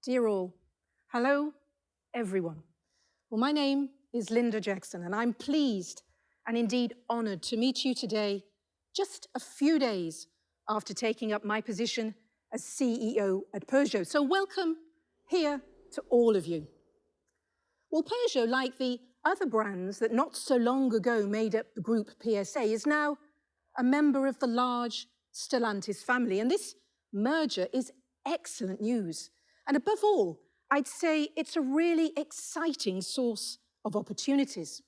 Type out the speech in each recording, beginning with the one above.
Dear all, hello everyone. Well, my name is Linda Jackson and I'm pleased and indeed honoured to meet you today, just a few days after taking up my position as CEO at Peugeot. So welcome here to all of you. Well, Peugeot, like the other brands that not so long ago made up the group PSA, is now a member of the large Stellantis family. And this merger is excellent news. And above all, I'd say it's a really exciting source of opportunities.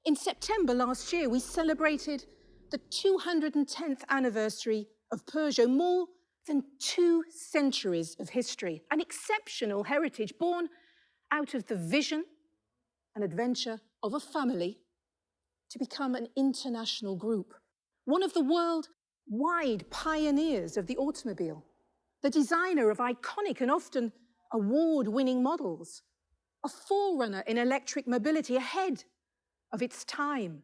In September last year, we celebrated the 210th anniversary of Peugeot, more than 2 centuries of history, an exceptional heritage born out of the vision and adventure of a family to become an international group, one of the worldwide pioneers of the automobile, the designer of iconic and often award-winning models, a forerunner in electric mobility ahead of its time,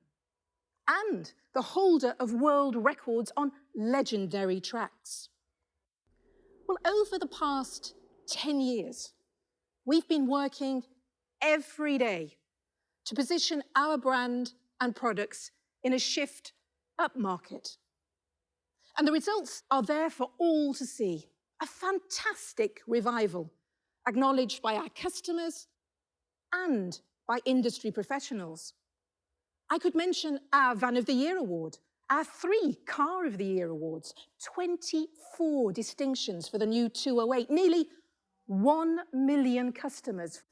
and the holder of world records on legendary tracks. Well, over the past 10 years, we've been working every day to position our brand and products in a shift upmarket. And the results are there for all to see. A fantastic revival, acknowledged by our customers and by industry professionals. I could mention our Van of the Year award, our 3 Car of the Year awards, 24 distinctions for the new 208, nearly 1 million customers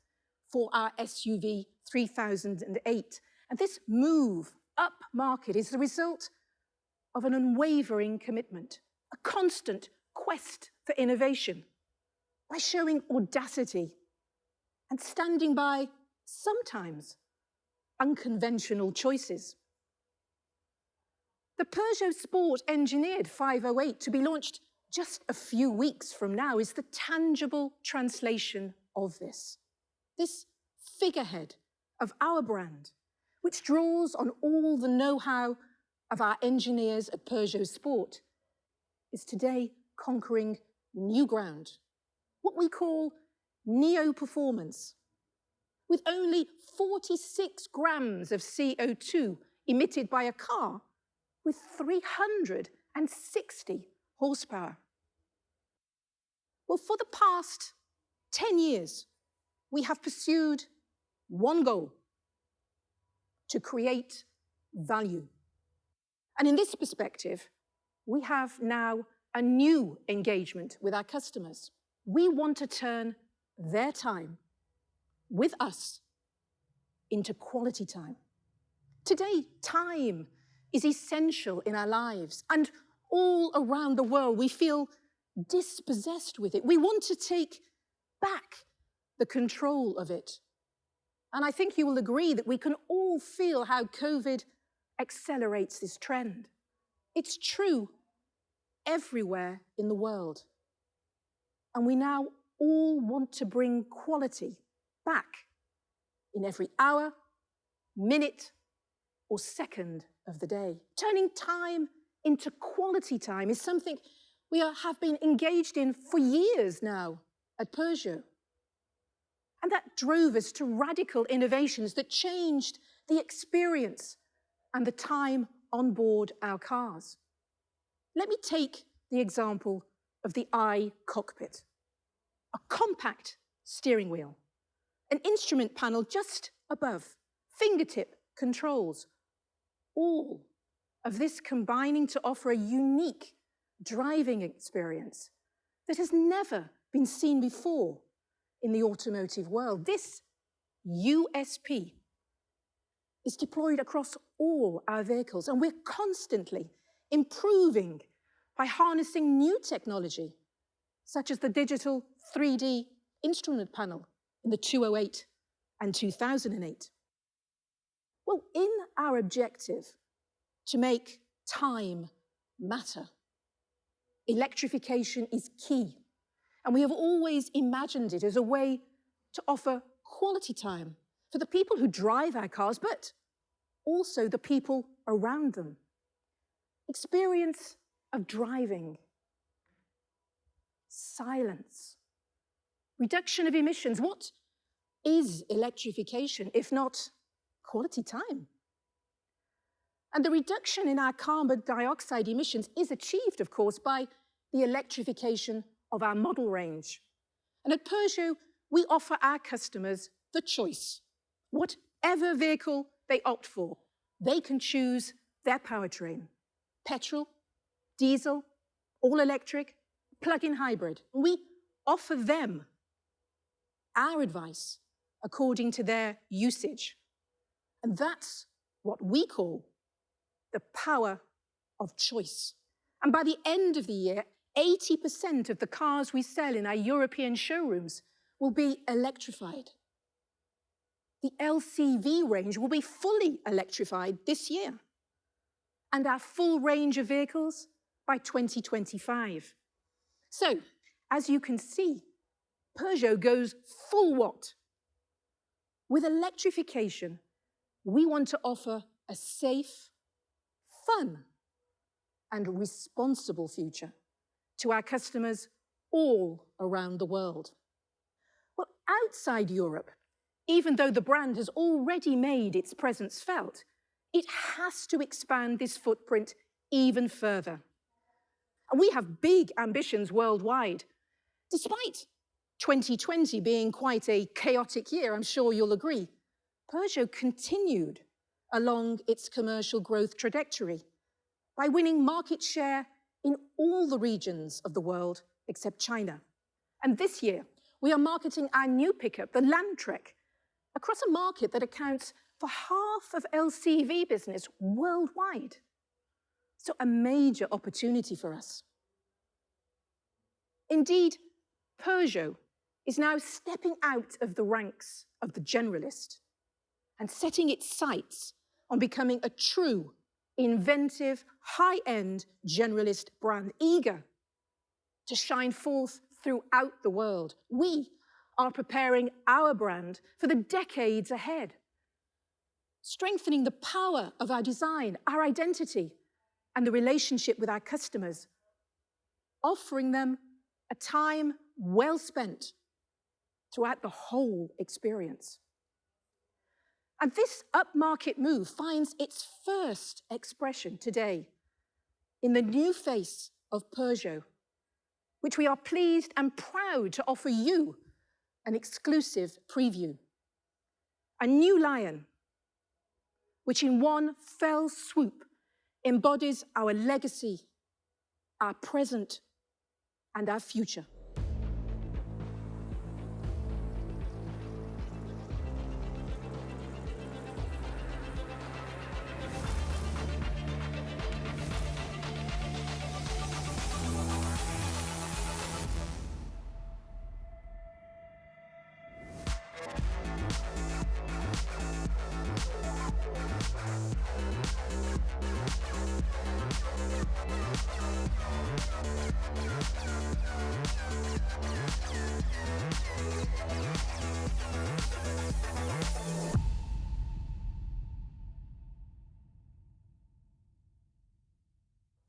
for our SUV 3008. And this move up market is the result of an unwavering commitment, a constant quest for innovation, by showing audacity and standing by sometimes unconventional choices. The Peugeot Sport Engineered 508, to be launched just a few weeks from now, is the tangible translation of this. This figurehead of our brand, which draws on all the know-how of our engineers at Peugeot Sport, is today conquering new ground, what we call neo-performance. With only 46 grams of CO2 emitted by a car with 360 horsepower. Well, for the past 10 years, we have pursued one goal: to create value. And in this perspective, we have now a new engagement with our customers. We want to turn their time with us into quality time. Today, time is essential in our lives, and all around the world we feel dispossessed with it. We want to take back the control of it. And I think you will agree that we can all feel how COVID accelerates this trend. It's true everywhere in the world. And we now all want to bring quality back in every hour, minute, or second of the day. Turning time into quality time is something we have been engaged in for years now at Peugeot. And that drove us to radical innovations that changed the experience and the time on board our cars. Let me take the example of the iCockpit, a compact steering wheel, an instrument panel just above, fingertip controls, all of this combining to offer a unique driving experience that has never been seen before in the automotive world. This USP is deployed across all our vehicles, and we're constantly improving by harnessing new technology, such as the digital 3D instrument panel in the 208 and 2008. Well, in our objective to make time matter, electrification is key, and we have always imagined it as a way to offer quality time for the people who drive our cars, but also the people around them. Experience of driving, silence, Reduction of emissions. What is electrification, if not quality time? And the reduction in our carbon dioxide emissions is achieved, of course, by the electrification of our model range. And at Peugeot, we offer our customers the choice. Whatever vehicle they opt for, they can choose their powertrain: petrol, diesel, all-electric, plug-in hybrid. We offer them our advice according to their usage. And that's what we call the power of choice. And by the end of the year, 80% of the cars we sell in our European showrooms will be electrified. The LCV range will be fully electrified this year, and our full range of vehicles by 2025. So, as you can see, Peugeot goes full watt. With electrification, we want to offer a safe, fun, and responsible future to our customers all around the world. Well, outside Europe, even though the brand has already made its presence felt, it has to expand this footprint even further. And we have big ambitions worldwide. Despite 2020 being quite a chaotic year, I'm sure you'll agree, Peugeot continued along its commercial growth trajectory by winning market share in all the regions of the world except China. And this year, we are marketing our new pickup, the Landtrek, across a market that accounts for half of LCV business worldwide. So a major opportunity for us. Indeed, Peugeot is now stepping out of the ranks of the generalist and setting its sights on becoming a true, inventive, high-end generalist brand, eager to shine forth throughout the world. We are preparing our brand for the decades ahead, strengthening the power of our design, our identity, and the relationship with our customers, offering them a time well spent throughout the whole experience. And this upmarket move finds its first expression today in the new face of Peugeot, which we are pleased and proud to offer you an exclusive preview. A new Lion, which in one fell swoop embodies our legacy, our present, and our future.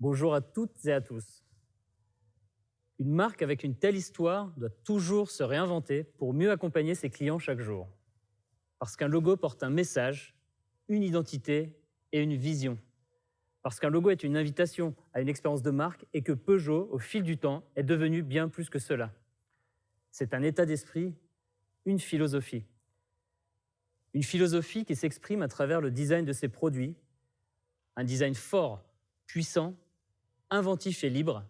Bonjour à toutes et à tous. Une marque avec une telle histoire doit toujours se réinventer pour mieux accompagner ses clients chaque jour. Parce qu'un logo porte un message, une identité et une vision. Parce qu'un logo est une invitation à une expérience de marque et que Peugeot, au fil du temps, est devenu bien plus que cela. C'est un état d'esprit, une philosophie. Une philosophie qui s'exprime à travers le design de ses produits, un design fort, puissant, inventif et libre,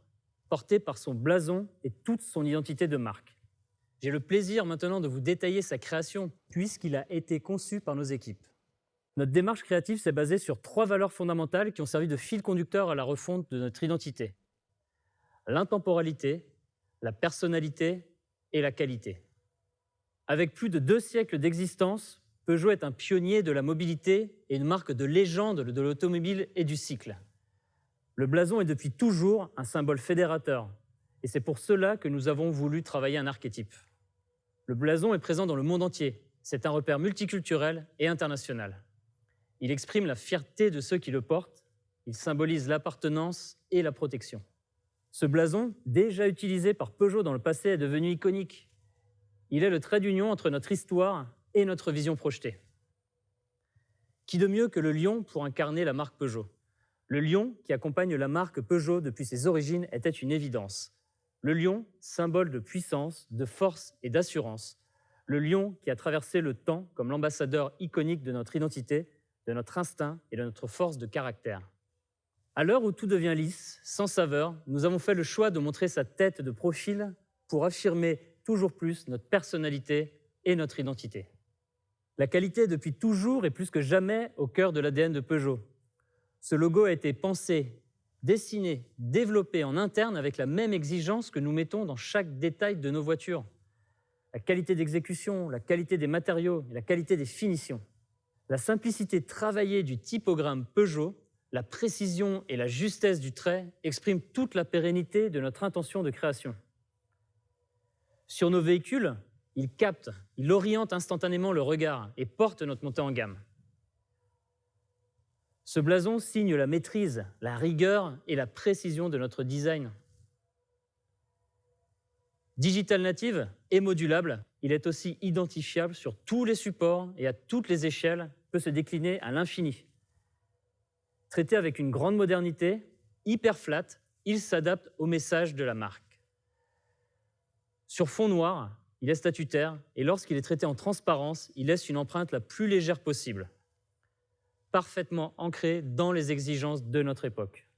porté par son blason et toute son identité de marque. J'ai le plaisir maintenant de vous détailler sa création, puisqu'il a été conçu par nos équipes. Notre démarche créative s'est basée sur 3 valeurs fondamentales qui ont servi de fil conducteur à la refonte de notre identité. L'intemporalité, la personnalité et la qualité. Avec plus de 2 siècles d'existence, Peugeot est un pionnier de la mobilité et une marque de légende de l'automobile et du cycle. Le blason est depuis toujours un symbole fédérateur, et c'est pour cela que nous avons voulu travailler un archétype. Le blason est présent dans le monde entier, c'est un repère multiculturel et international. Il exprime la fierté de ceux qui le portent, il symbolise l'appartenance et la protection. Ce blason, déjà utilisé par Peugeot dans le passé, est devenu iconique. Il est le trait d'union entre notre histoire et notre vision projetée. Qui de mieux que le lion pour incarner la marque Peugeot? Le lion qui accompagne la marque Peugeot depuis ses origines était une évidence. Le lion, symbole de puissance, de force et d'assurance. Le lion qui a traversé le temps comme l'ambassadeur iconique de notre identité, de notre instinct et de notre force de caractère. À l'heure où tout devient lisse, sans saveur, nous avons fait le choix de montrer sa tête de profil pour affirmer toujours plus notre personnalité et notre identité. La qualité depuis toujours et plus que jamais au cœur de l'ADN de Peugeot. Ce logo a été pensé, dessiné, développé en interne avec la même exigence que nous mettons dans chaque détail de nos voitures. La qualité d'exécution, la qualité des matériaux et la qualité des finitions. La simplicité travaillée du typogramme Peugeot, la précision et la justesse du trait expriment toute la pérennité de notre intention de création. Sur nos véhicules, il capte, il oriente instantanément le regard et porte notre montée en gamme. Ce blason signe la maîtrise, la rigueur et la précision de notre design. Digital native et modulable, il est aussi identifiable sur tous les supports et à toutes les échelles, peut se décliner à l'infini. Traité avec une grande modernité, hyper flat, il s'adapte au message de la marque. Sur fond noir, il est statutaire et lorsqu'il est traité en transparence, il laisse une empreinte la plus légère possible, parfaitement ancrée dans les exigences de notre époque.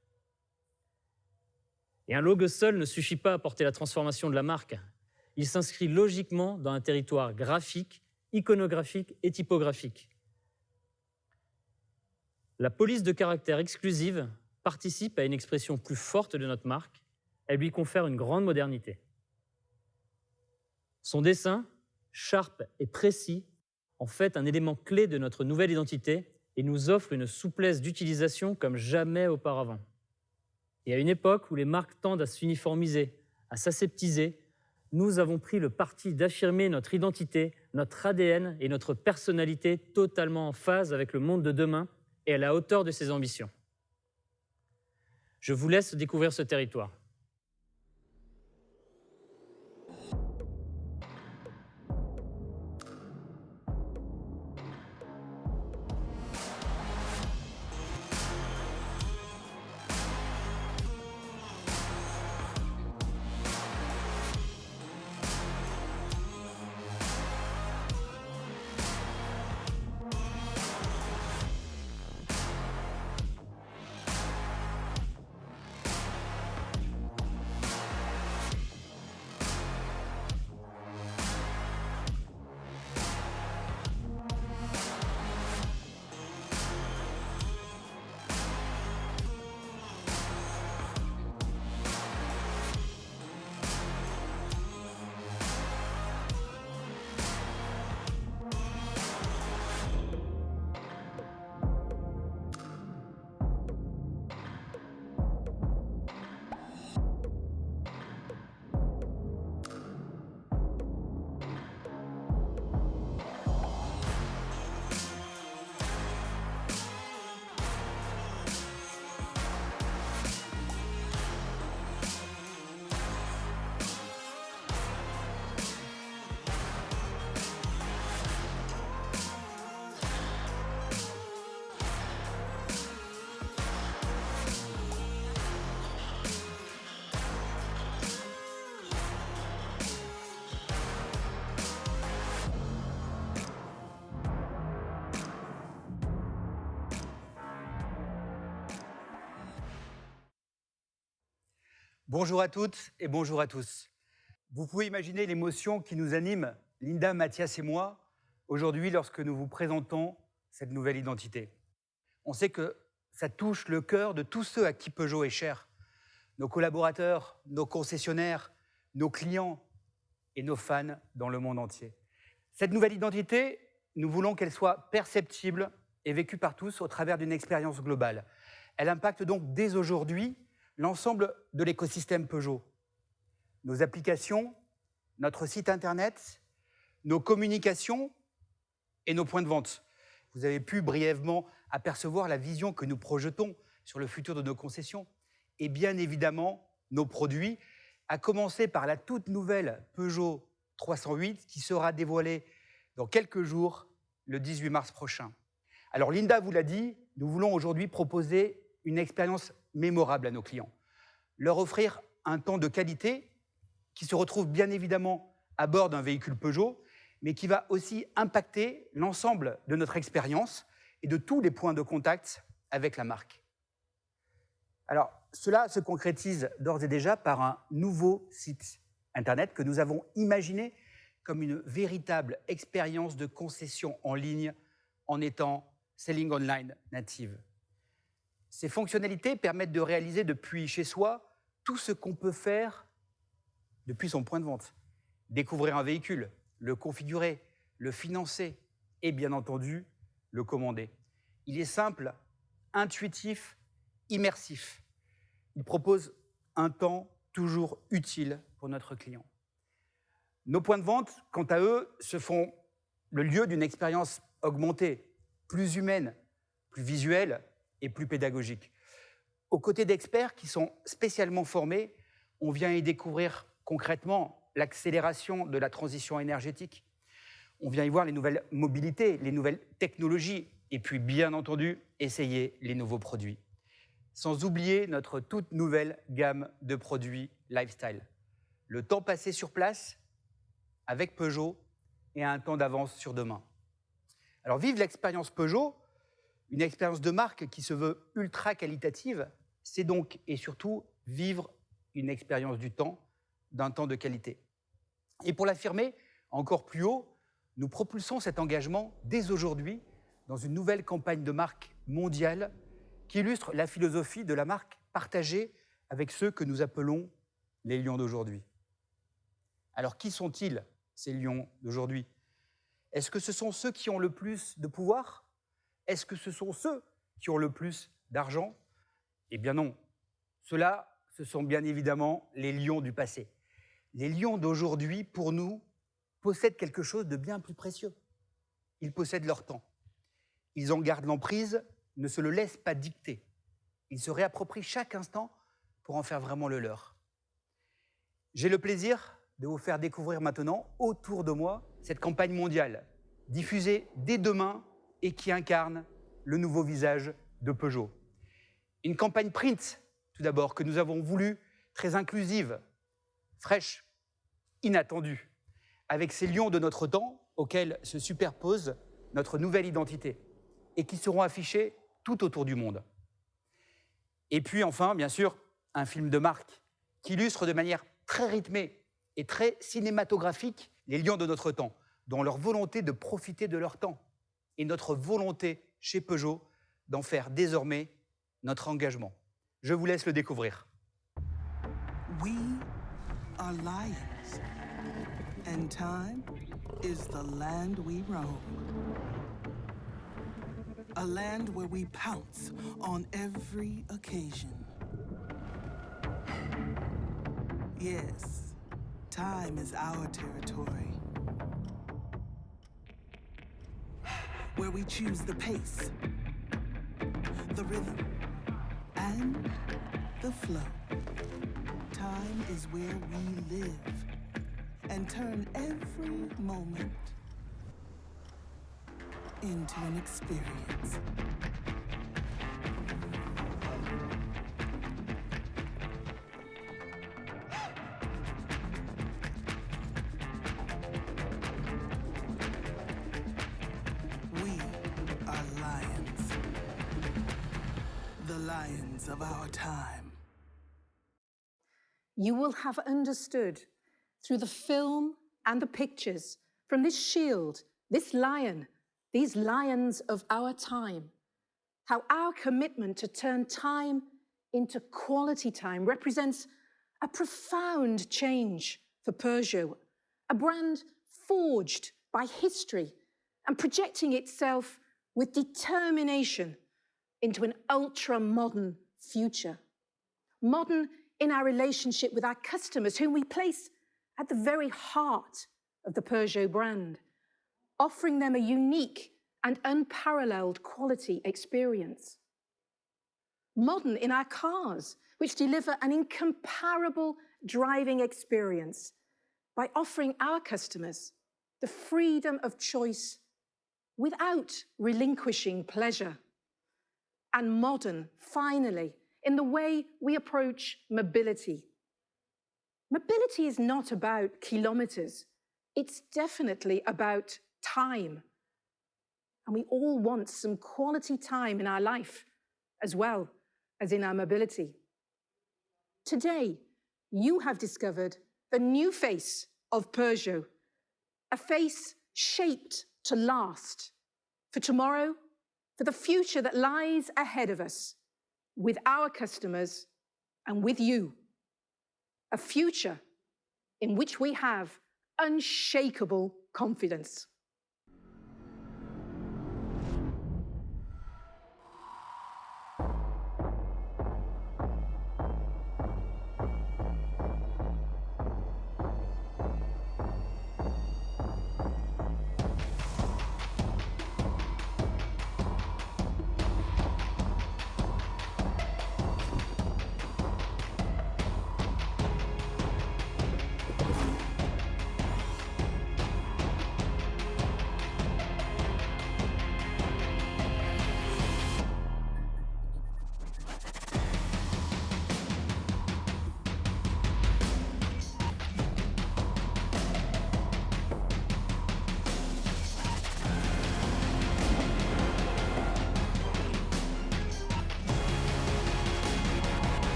Et un logo seul ne suffit pas à porter la transformation de la marque. Il s'inscrit logiquement dans un territoire graphique, iconographique et typographique. La police de caractère exclusive participe à une expression plus forte de notre marque. Elle lui confère une grande modernité. Son dessin, sharp et précis, en fait un élément clé de notre nouvelle identité et nous offre une souplesse d'utilisation comme jamais auparavant. Et à une époque où les marques tendent à s'uniformiser, à s'aseptiser, nous avons pris le parti d'affirmer notre identité, notre ADN et notre personnalité totalement en phase avec le monde de demain et à la hauteur de ses ambitions. Je vous laisse découvrir ce territoire. Bonjour à toutes et bonjour à tous. Vous pouvez imaginer l'émotion qui nous anime, Linda, Mathias et moi, aujourd'hui lorsque nous vous présentons cette nouvelle identité. On sait que ça touche le cœur de tous ceux à qui Peugeot est cher. Nos collaborateurs, nos concessionnaires, nos clients et nos fans dans le monde entier. Cette nouvelle identité, nous voulons qu'elle soit perceptible et vécue par tous au travers d'une expérience globale. Elle impacte donc dès aujourd'hui l'ensemble de l'écosystème Peugeot. Nos applications, notre site internet, nos communications et nos points de vente. Vous avez pu brièvement apercevoir la vision que nous projetons sur le futur de nos concessions. Et bien évidemment, nos produits, à commencer par la toute nouvelle Peugeot 308 qui sera dévoilé dans quelques jours, le 18 mars prochain. Alors Linda vous l'a dit, nous voulons aujourd'hui proposer une expérience mémorable à nos clients. Leur offrir un temps de qualité qui se retrouve bien évidemment à bord d'un véhicule Peugeot, mais qui va aussi impacter l'ensemble de notre expérience et de tous les points de contact avec la marque. Alors, cela se concrétise d'ores et déjà par un nouveau site Internet que nous avons imaginé comme une véritable expérience de concession en ligne en étant Selling Online native. Ces fonctionnalités permettent de réaliser depuis chez soi tout ce qu'on peut faire depuis son point de vente. Découvrir un véhicule, le configurer, le financer et bien entendu, le commander. Il est simple, intuitif, immersif. Il propose un temps toujours utile pour notre client. Nos points de vente, quant à eux, se font le lieu d'une expérience augmentée, plus humaine, plus visuelle et plus pédagogique. Aux côtés d'experts qui sont spécialement formés, on vient y découvrir concrètement l'accélération de la transition énergétique. On vient y voir les nouvelles mobilités, les nouvelles technologies et puis, bien entendu, essayer les nouveaux produits. Sans oublier notre toute nouvelle gamme de produits lifestyle. Le temps passé sur place, avec Peugeot, et un temps d'avance sur demain. Alors, vive l'expérience Peugeot, une expérience de marque qui se veut ultra qualitative, c'est donc et surtout vivre une expérience du temps, d'un temps de qualité. Et pour l'affirmer encore plus haut, nous propulsons cet engagement dès aujourd'hui dans une nouvelle campagne de marque mondiale qui illustre la philosophie de la marque partagée avec ceux que nous appelons les lions d'aujourd'hui. Alors, qui sont-ils, ces lions d'aujourd'hui? Est-ce que ce sont ceux qui ont le plus de pouvoir? Est-ce que ce sont ceux qui ont le plus d'argent? Eh bien non. Ceux-là, ce sont bien évidemment les lions du passé. Les lions d'aujourd'hui, pour nous, possèdent quelque chose de bien plus précieux. Ils possèdent leur temps. Ils en gardent l'emprise, ne se le laissent pas dicter. Ils se réapproprient chaque instant pour en faire vraiment le leur. J'ai le plaisir de vous faire découvrir maintenant, autour de moi, cette campagne mondiale, diffusée dès demain et qui incarne le nouveau visage de Peugeot. Une campagne print, tout d'abord, que nous avons voulu très inclusive, fraîche, inattendue, avec ces lions de notre temps auxquels se superpose notre nouvelle identité et qui seront affichés tout autour du monde. Et puis enfin, bien sûr, un film de marque qui illustre de manière très rythmée et très cinématographique les lions de notre temps, dont leur volonté de profiter de leur temps et notre volonté chez Peugeot d'en faire désormais notre engagement. Je vous laisse le découvrir. We are lions, and time is the land we roam. A land where we pounce on every occasion. Yes, time is our territory. Where we choose the pace, the rhythm, and the flow. Time is where we live and turn every moment into an experience. We are lions, the lions of our time. You will have understood through the film and the pictures from this shield, this lion, these lions of our time, how our commitment to turn time into quality time represents a profound change for Peugeot, a brand forged by history and projecting itself with determination into an ultra-modern future. Modern in our relationship with our customers, whom we place at the very heart of the Peugeot brand, offering them a unique and unparalleled quality experience. Modern in our cars, which deliver an incomparable driving experience, by offering our customers the freedom of choice without relinquishing pleasure. And modern, finally, in the way we approach mobility. Mobility is not about kilometers. It's definitely about time. And we all want some quality time in our life, as well as in our mobility. Today, you have discovered the new face of Peugeot, a face shaped to last, for tomorrow, for the future that lies ahead of us, with our customers and with you. A future in which we have unshakable confidence.